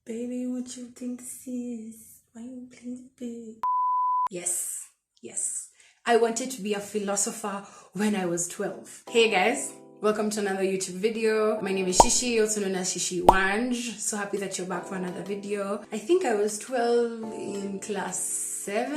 Baby, what you think this is? Why you playing big? Yes. I wanted to be a philosopher when I was 12. Hey guys, welcome to another YouTube video. My name is Shishi, also known as SHISHI WANJ. So happy that you're back for another video. I think I was 12 in class 7,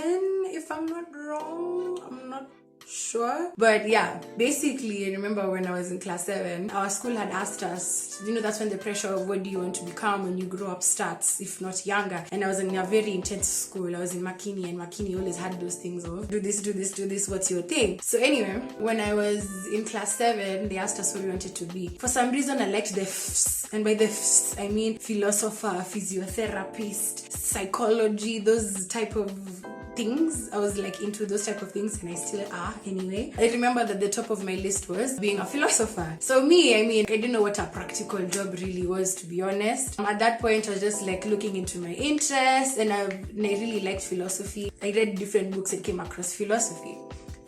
if I'm not wrong. I'm not sure, but yeah, basically I remember when I was in class 7, our school had asked us, that's when the pressure of what do you want to become when you grow up starts, if not younger. And I was in a very intense school. I was in Makini, and Makini always had those things of do this, what's your thing? So anyway, when I was in class 7, they asked us what we wanted to be. For some reason I liked the Fs, and by the Fs I mean philosopher, physiotherapist, psychology, those type of things. I was like into those type of things, and I still are anyway. I remember that the top of my list was being a philosopher. So I didn't know what a practical job really was, to be honest. At that point I was just like looking into my interests, and I really liked philosophy. I read different books and came across philosophy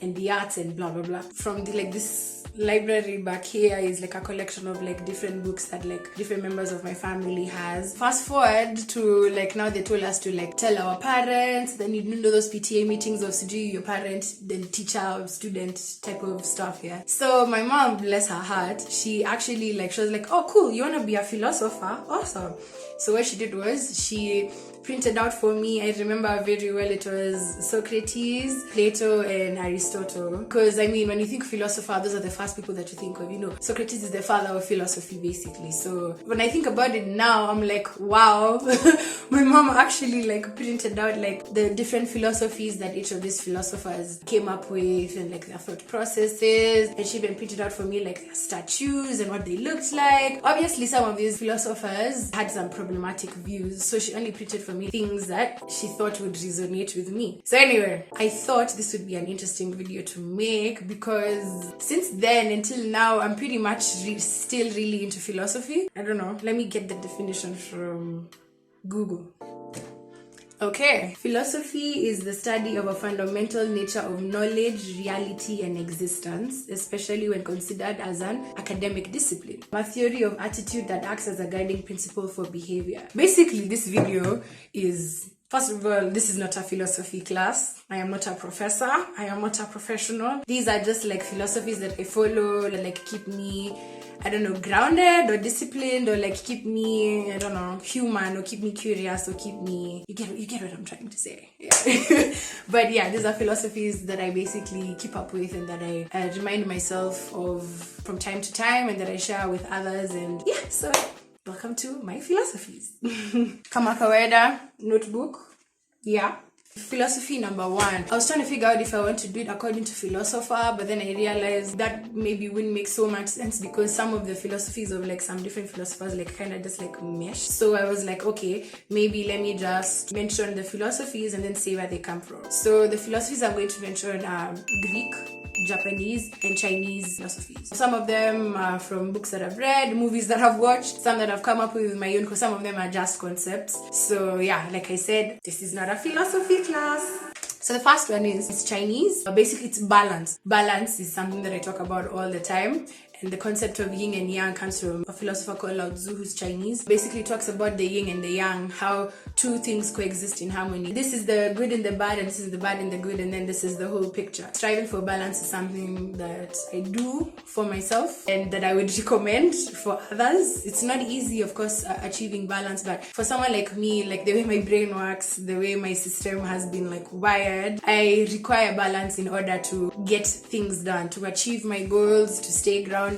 and the arts and blah blah blah. From this library back here is like a collection of like different books that like different members of my family has. Fast forward to like now, they told us to like tell our parents. Then you know those PTA meetings of your parent, then teacher, student type of stuff. Yeah. So my mom, bless her heart, she actually she was like, oh cool, you want to be a philosopher? Awesome. So what she did was she printed out for me, I remember very well, it was Socrates, Plato, and Aristotle. Because when you think philosopher, those are the first people that you think of. Socrates is the father of philosophy, basically. So when I think about it now, I'm like, wow. My mom actually like printed out like the different philosophies that each of these philosophers came up with, and like their thought processes. And she even printed out for me like their statues and what they looked like. Obviously some of these philosophers had some problematic views, so she only printed for me things that she thought would resonate with me. So anyway, I thought this would be an interesting video to make, because since then until now I'm pretty much still really into philosophy. I don't know, let me get the definition from Google. Okay, philosophy is the study of a fundamental nature of knowledge, reality, and existence, especially when considered as an academic discipline. A theory of attitude that acts as a guiding principle for behavior. Basically, this video is, first of all, this is not a philosophy class. I am not a professor. I am not a professional. These are just like philosophies that I follow that like keep me, grounded or disciplined, or like keep me, human, or keep me curious, or keep me, you get what I'm trying to say. Yeah. But yeah, these are philosophies that I basically keep up with, and that I remind myself of from time to time, and that I share with others. And yeah, so welcome to my philosophies. Kama kawaida, notebook. Yeah. Philosophy number 1. I was trying to figure out if I want to do it according to philosopher, but then I realized that maybe wouldn't make so much sense, because some of the philosophies of like some different philosophers like kind of just like mesh. So I was like, okay, maybe let me just mention the philosophies and then say where they come from. So the philosophies I'm going to mention are Greek, Japanese, and Chinese philosophies. Some of them are from books that I've read, movies that I've watched, some that I've come up with my own, because some of them are just concepts. So yeah, like I said, this is not a philosophy class. So the first one is Chinese. Basically it's balance. Balance is something that I talk about all the time. And the concept of yin and yang comes from a philosopher called Lao Tzu, who's Chinese. Basically talks about the yin and the yang, how two things coexist in harmony. This is the good and the bad, and this is the bad and the good, and then this is the whole picture. Striving for balance is something that I do for myself, and that I would recommend for others. It's not easy, of course, achieving balance, but for someone like me, like the way my brain works, the way my system has been like wired, I require balance in order to get things done, to achieve my goals, to stay grounded,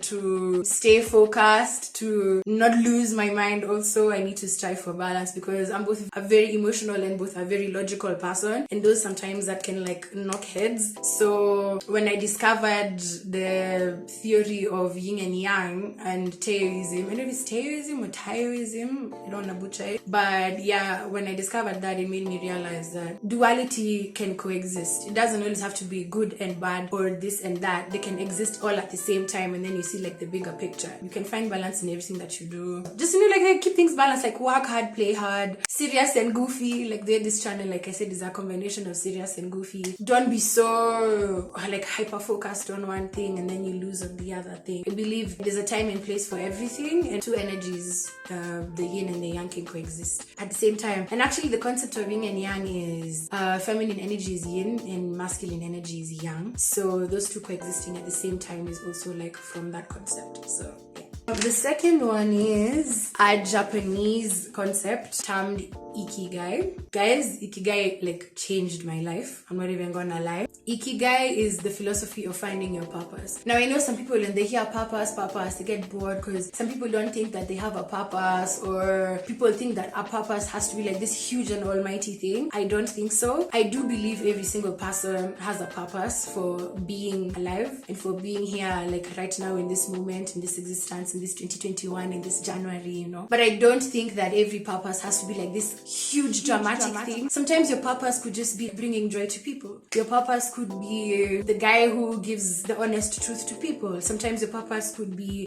to stay focused, to not lose my mind. Also, I need to strive for balance, because I'm both a very emotional and both a very logical person, and those sometimes that can like knock heads. So when I discovered the theory of yin and yang and Taoism, I don't know if it's Taoism or Taoism, I don't want to butcher it, but yeah, when I discovered that, it made me realize that duality can coexist. It doesn't always have to be good and bad or this and that. They can exist all at the same time. time, and then you see like the bigger picture. You can find balance in everything that you do. Just, like keep things balanced, like work hard, play hard, serious and goofy. Like this channel, like I said, is a combination of serious and goofy. Don't be so like hyper focused on one thing and then you lose on the other thing. I believe there's a time and place for everything, and two energies, the yin and the yang, can coexist at the same time. And actually the concept of yin and yang is feminine energy is yin and masculine energy is yang. So those two coexisting at the same time is also like from that concept. So yeah. The second one is a Japanese concept termed Ikigai. Guys, Ikigai like changed my life. I'm not even gonna lie. Ikigai is the philosophy of finding your purpose. Now I know some people when they hear purpose, they get bored because some people don't think that they have a purpose, or people think that a purpose has to be like this huge and almighty thing. I don't think so. I do believe every single person has a purpose for being alive and for being here like right now in this moment, in this existence, in this 2021, in this January, But I don't think that every purpose has to be like this huge dramatic thing. Sometimes your purpose could just be bringing joy to people. Your purpose could be the guy who gives the honest truth to people. Sometimes your purpose could be,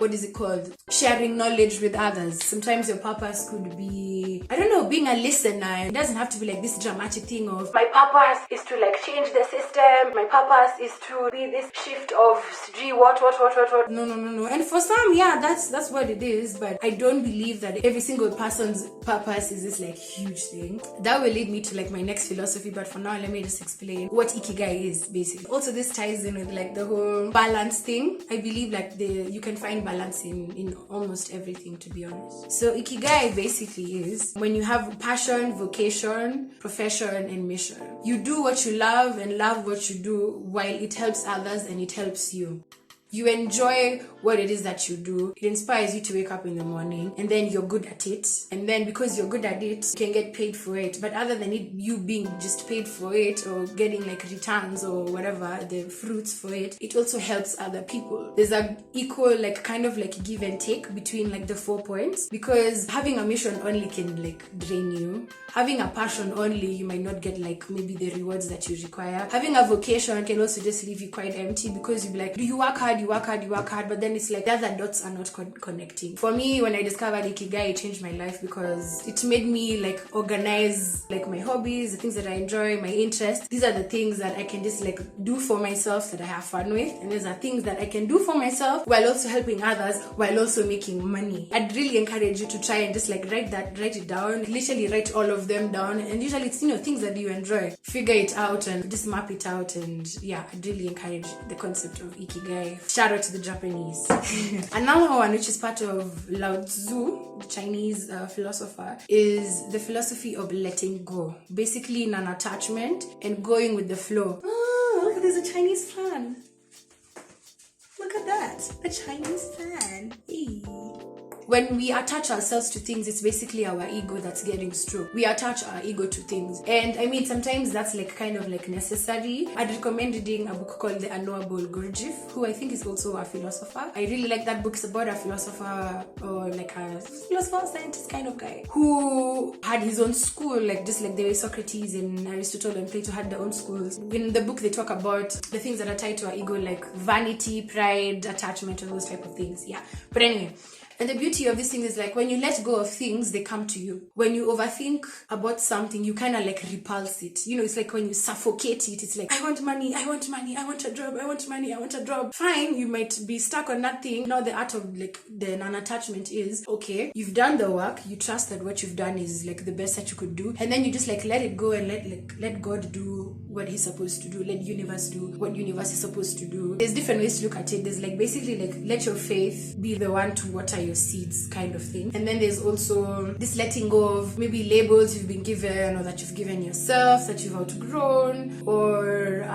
sharing knowledge with others. Sometimes your purpose could be, being a listener. It doesn't have to be like this dramatic thing of, my purpose is to like change the system. My purpose is to be this shift of what. No. And for some, yeah, that's what it is. But I don't believe that every single person's purpose is this like huge thing. That will lead me to like my next philosophy, but for now let me just explain what Ikigai is basically. Also this ties in with like the whole balance thing. I believe like you can find balance in almost everything, to be honest. So Ikigai basically is when you have passion, vocation, profession, and mission. You do what you love and love what you do while it helps others and it helps you. You enjoy what it is that you do. It inspires you to wake up in the morning, and then you're good at it. And then because you're good at it, you can get paid for it. But other than it, you being just paid for it or getting like returns or whatever, the fruits for it, it also helps other people. There's a equal like kind of like give and take between like the 4 points, because having a mission only can like drain you. Having a passion only, you might not get like maybe the rewards that you require. Having a vocation can also just leave you quite empty, because you'll be like, do you work hard, but then it's like the other dots are not connecting. For me, when I discovered Ikigai, it changed my life because it made me like organize like my hobbies, the things that I enjoy, my interests. These are the things that I can just like do for myself that I have fun with, and these are things that I can do for myself while also helping others, while also making money. I'd really encourage you to try and just like write it down, literally write all of them down, and usually it's things that you enjoy. Figure it out and just map it out, and yeah, I'd really encourage the concept of Ikigai. Shout out to the Japanese. Another one, which is part of Lao Tzu, the Chinese philosopher, is the philosophy of letting go. Basically non-attachment and going with the flow. Oh, look, there's a Chinese fan. Look at that, a Chinese fan. Hey. When we attach ourselves to things, it's basically our ego that's getting stroked. We attach our ego to things. And I mean, sometimes that's like kind of like necessary. I'd recommend reading a book called The Unknowable Gurdjieff, who I think is also a philosopher. I really like that book. It's about a philosopher, or like a philosopher scientist kind of guy, who had his own school, like just like the way Socrates and Aristotle and Plato had their own schools. In the book, they talk about the things that are tied to our ego, like vanity, pride, attachment, and those type of things. Yeah. But anyway, and the beauty of this thing is like when you let go of things, they come to you. When you overthink about something, you kind of like repulse it. It's like when you suffocate it, it's like, I want money, I want a job, I want money, I want a job. Fine, you might be stuck on that thing. Now the art of like the non-attachment is, okay, you've done the work, you trust that what you've done is like the best that you could do, and then you just like let it go and let God do what he's supposed to do, let universe do what universe is supposed to do. There's different ways to look at it. There's like basically like let your faith be the one to water your seeds kind of thing. And then there's also this letting go of maybe labels you've been given, or that you've given yourself, that you've outgrown, or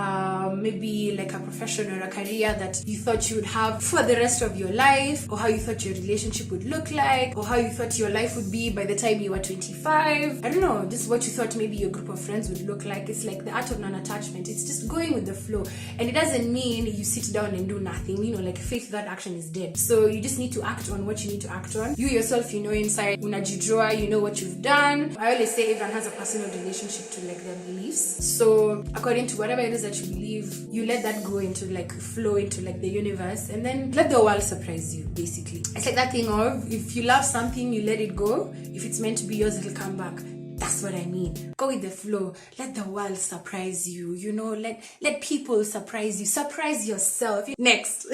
maybe like a profession or a career that you thought you would have for the rest of your life, or how you thought your relationship would look like, or how you thought your life would be by the time you were 25. I don't know, just what you thought maybe your group of friends would look like. It's like the art of non-attachment. It's just going with the flow. And it doesn't mean you sit down and do nothing. Like faith without action is dead. So you just need to act on what what you need to act on. You yourself, you know inside, unajijua, you know what you've done. I always say everyone has a personal relationship to like their beliefs. So according to whatever it is that you believe, you let that go into like flow into like the universe, and then let the world surprise you, basically. It's like that thing of, if you love something, you let it go. If it's meant to be yours, it'll come back. That's what I mean. Go with the flow. Let the world surprise you. You know, let people surprise you. Surprise yourself. Next.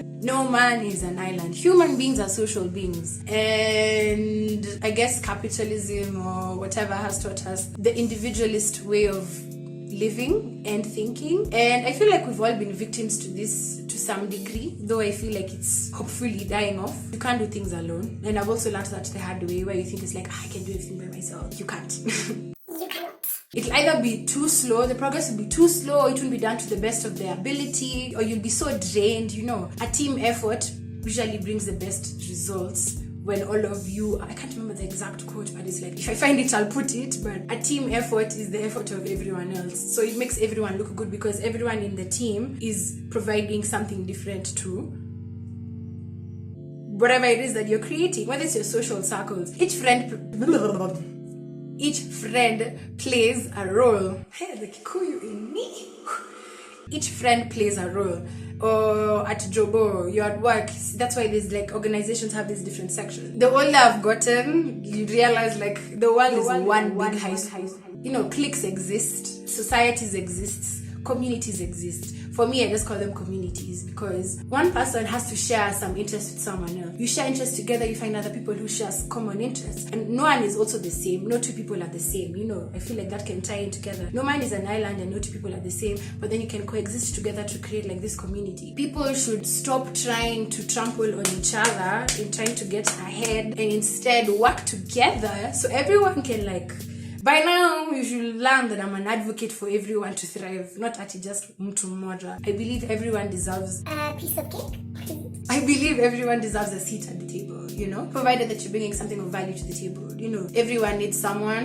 No man is an island. Human beings are social beings. And I guess capitalism or whatever has taught us the individualist way of living and thinking. And I feel like we've all been victims to this to some degree, though I feel like it's hopefully dying off. You can't do things alone. And I've also learned that the hard way, where you think it's like, I can do everything by myself. You can't. You cannot. It'll either be too slow, the progress will be too slow, or it won't be done to the best of their ability, or you'll be so drained, you know. A team effort usually brings the best results when all of you, I can't remember the exact quote, but it's like, if I find it, I'll put it, but a team effort is the effort of everyone else. So it makes everyone look good because everyone in the team is providing something different to whatever it is that you're creating, whether it's your social circles. Each friend plays a role. Hey, the Kikuyu in me. Each friend plays a role. Or at Jobo, you're at work. That's why there's like organizations have these different sections. The older I've gotten, you realize like the world is one big high school. You know, cliques exist, societies exist, communities exist. For me, I just call them communities because one person has to share some interest with someone else. You share interests together, you find other people who share common interests. And no one is also the same. No two people are the same. You know, I feel like that can tie in together. No man is an island and no two people are the same, but then you can coexist together to create like this community. People should stop trying to trample on each other and trying to get ahead and instead work together so everyone can like... By now, you should learn that I'm an advocate for everyone to thrive, not at just mtu mmoja. I believe everyone deserves a piece of cake. I believe everyone deserves a seat at the table, you know, provided that you're bringing something of value to the table. You know, everyone needs someone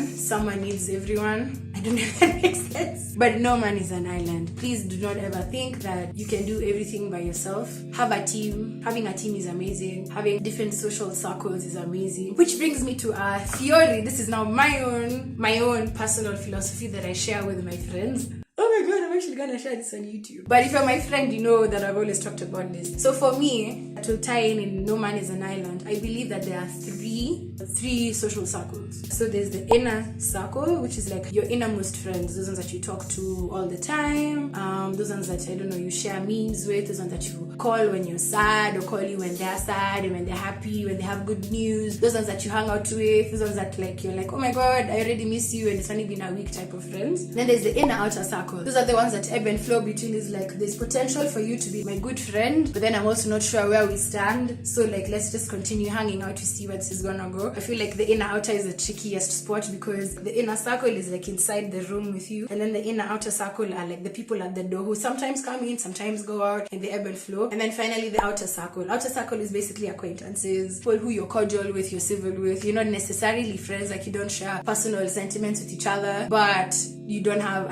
needs everyone. I don't know if that makes sense. But no man is an island. Please do not ever think that you can do everything by yourself. Have a team. Having a team is amazing. Having different social circles is amazing. Which brings me to a theory. This is now my own personal philosophy that I share with my friends. Oh my god, I'm actually gonna share this on YouTube. But if you're my friend, you know that I've always talked about this. So for me, to tie in No Man is an Island, I believe that there are three social circles. So there's the inner circle, which is like your innermost friends, those ones that you talk to all the time, those ones that, I don't know, you share memes with, those ones that you call when you're sad, or call you when they're sad, and when they're happy, when they have good news, those ones that you hang out with, those ones that like, you're like, oh my god, I already miss you, and it's only been a week type of friends. Then there's the inner outer circle. Those are the ones that ebb and flow between. Is like, there's potential for you to be my good friend, but then I'm also not sure where we stand, so like, let's just continue hanging out to see where this is gonna go. I feel like the inner outer is the trickiest spot because the inner circle is like inside the room with you, and then the inner outer circle are like the people at the door who sometimes come in, sometimes go out, and they ebb and flow. And then finally the outer circle. Outer circle is basically acquaintances, people who you're cordial with, you're civil with, you're not necessarily friends, like you don't share personal sentiments with each other, but you don't have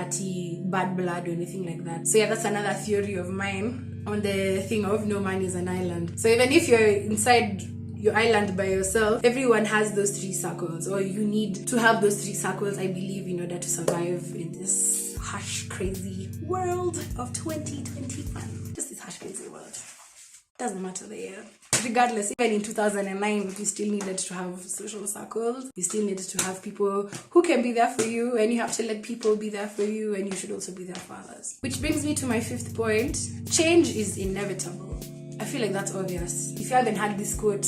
bad blood or anything like that. So yeah, that's another theory of mine on the thing of no man is an island. So even if you're inside your island by yourself, everyone has those three circles, or you need to have those three circles, I believe, in order to survive in this harsh, crazy world of 2021. Just this harsh, crazy world. Doesn't matter the year. Regardless, even in 2009, you still needed to have social circles. You still needed to have people who can be there for you, and you have to let people be there for you, and you should also be there for others. Which brings me to my fifth point. Change is inevitable. I feel like that's obvious. If you haven't had this quote,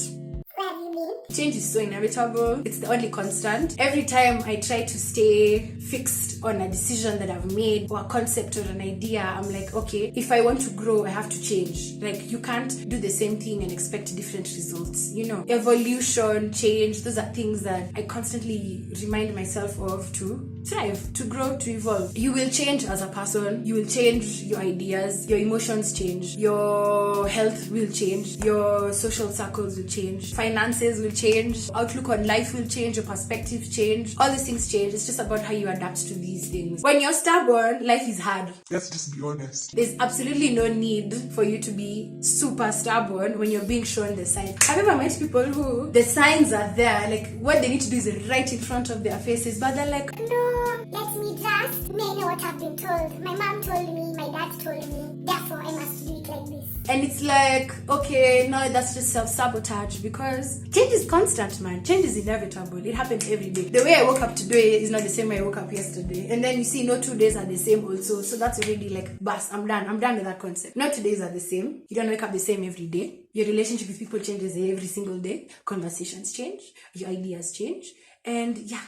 change is so inevitable. It's the only constant. Every time I try to stay fixed on a decision that I've made, or a concept or an idea, I'm like, okay, if I want to grow, I have to change. Like, you can't do the same thing and expect different results. You know, evolution, change, those are things that I constantly remind myself of to thrive, to grow, to evolve. You will change as a person. You will change your ideas. Your emotions change. Your health will change. Your social circles will change. Finances will change, outlook on life will change, your perspective change, all these things change. It's just about how you adapt to these things. When you're stubborn, life is hard. Let's just be honest. There's absolutely no need for you to be super stubborn when you're being shown the signs. I've ever met people who the signs are there, like what they need to do is right in front of their faces, but they're like, no, let me just. Me, I know what I've been told. My mom told me, my dad told me, therefore I must do it like this. And it's like, okay, no, that's just self-sabotage, because change is constant, man. Change is inevitable. It happens every day. The way I woke up today is not the same way I woke up yesterday. And then you see, no 2 days are the same also. So that's already like, bas, I'm done. I'm done with that concept. Not 2 days are the same. You don't wake up the same every day. Your relationship with people changes every single day. Conversations change. Your ideas change. And yeah,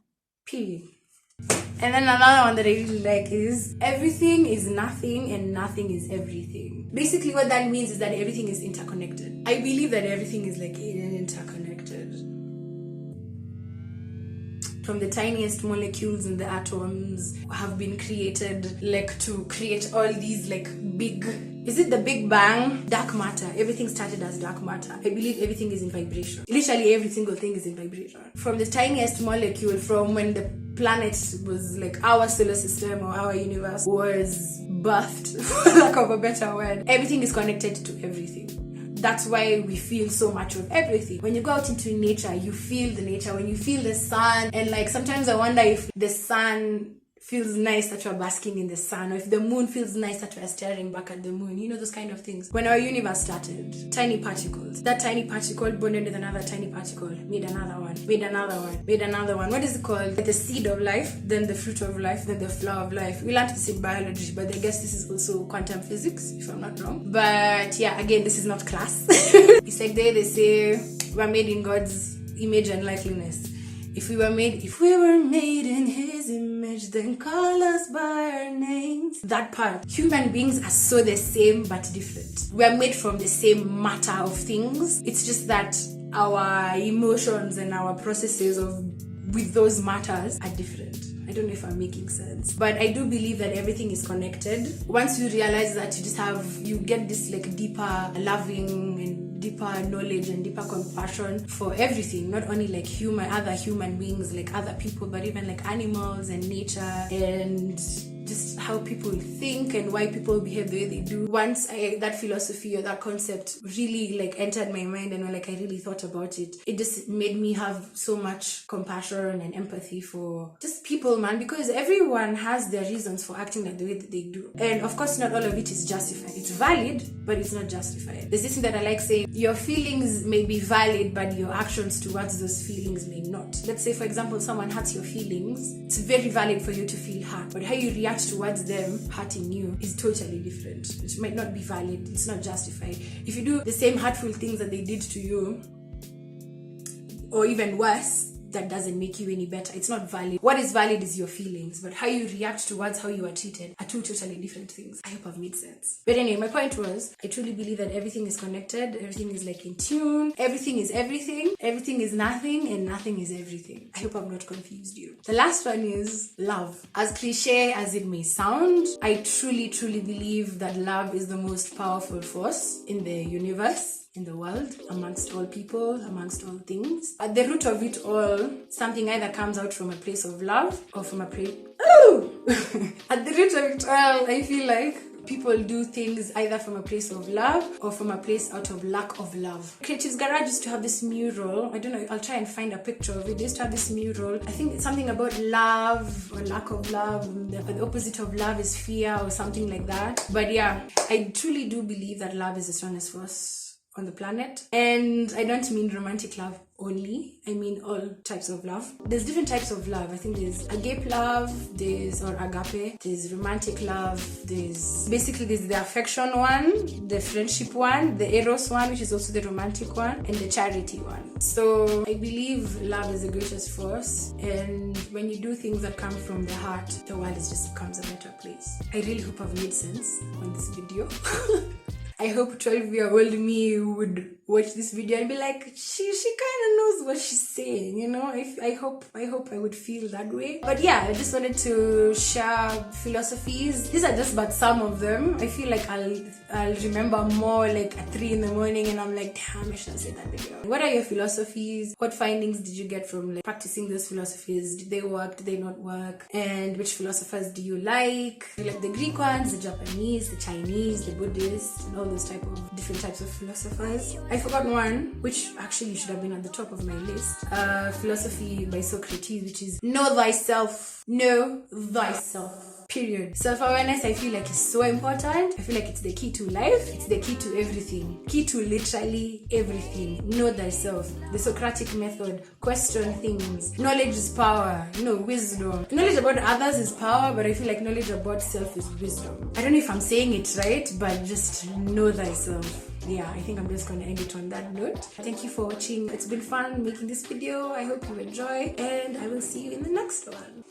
period. And then another one that I really like is everything is nothing and nothing is everything. Basically what that means is that everything is interconnected. I believe that everything is like interconnected. From the tiniest molecules in the atoms have been created like to create all these like big, is it the Big Bang? Dark matter. Everything started as dark matter. I believe everything is in vibration. Literally every single thing is in vibration. From the tiniest molecule, from when the planet was like our solar system or our universe was birthed, for lack of a better word, everything is connected to everything. That's why we feel so much of everything. When you go out into nature, you feel the nature. When you feel the sun, and like sometimes I wonder if the sun feels nice that you're basking in the sun, or if the moon feels nice that you're staring back at the moon, you know, those kind of things. When our universe started, tiny particles, that tiny particle bonded with another tiny particle, made another one, made another one, made another one. What is it called? Like the seed of life, then the fruit of life, then the flower of life. We learned this in biology, but I guess this is also quantum physics, if I'm not wrong. But yeah, again, this is not class. It's like they say we're made in God's image and likeness. If we were made in his image, then call us by our names. That part. Human beings are so the same but different. We are made from the same matter of things. It's just that our emotions and our processes with those matters are different. I don't know if I'm making sense, but I do believe that everything is connected. Once you realize that, you get this like deeper loving and deeper knowledge and deeper compassion for everything, not only like other human beings, like other people, but even like animals and nature and just how people think and why people behave the way they do. Once that philosophy or that concept really like entered my mind, and when like I really thought about it, it just made me have so much compassion and empathy for just people, man, because everyone has their reasons for acting like the way that they do. And of course, not all of it is justified. It's valid, but it's not justified. There's this thing that I like saying, your feelings may be valid, but your actions towards those feelings may not. Let's say, for example, someone hurts your feelings. It's very valid for you to feel hurt, but how you react towards them hurting you is totally different. It might not be valid. It's not justified. If you do the same hurtful things that they did to you, or even worse, that doesn't make you any better. It's not valid. What is valid is your feelings, but how you react towards how you are treated are two totally different things. I hope I've made sense. But anyway, my point was, I truly believe that everything is connected, everything is like in tune, everything is everything is nothing, and nothing is everything. I hope I've not confused you. The last one is love. As cliche as it may sound, I truly believe that love is the most powerful force in the universe, in the world, amongst all people, amongst all things. At the root of it all, something either comes out from a place of love or from a place... At the root of it all, I feel like people do things either from a place of love or from a place out of lack of love. Creatives Garage used to have this mural. I don't know, I'll try and find a picture of it. They used to have this mural. I think it's something about love or lack of love. The opposite of love is fear or something like that. But yeah, I truly do believe that love is the strongest force on the planet. And I don't mean romantic love only, I mean all types of love. There's different types of love. I think there's agape love, or agape, there's romantic love, there's the affection one, the friendship one, the eros one, which is also the romantic one, and the charity one. So I believe love is the greatest force, and when you do things that come from the heart, the world just becomes a better place. I really hope I've made sense on this video. I hope 12-year-old me would watch this video and be like, she kind of knows what she's saying, you know. I hope I would feel that way. But yeah, I just wanted to share philosophies. These are just but some of them. I feel like I'll remember more like at 3 in the morning and I'm like, damn, I should have said that video. What are your philosophies? What findings did you get from like practicing those philosophies? Did they work? Did they not work? And which philosophers do you like? Do you like the Greek ones, the Japanese, the Chinese, the Buddhists, and all those different types of philosophers? I forgot one, which actually should have been at the top of my list. Philosophy by Socrates, which is know thyself. Know thyself. Period. Self-awareness, I feel like, is so important. I feel like it's the key to life. It's the key to everything. Key to literally everything. Know thyself. The Socratic method. Question things. Knowledge is power. You know, wisdom. Knowledge about others is power, but I feel like knowledge about self is wisdom. I don't know if I'm saying it right, but just know thyself. Yeah, I think I'm just going to end it on that note. Thank you for watching. It's been fun making this video. I hope you enjoy, and I will see you in the next one.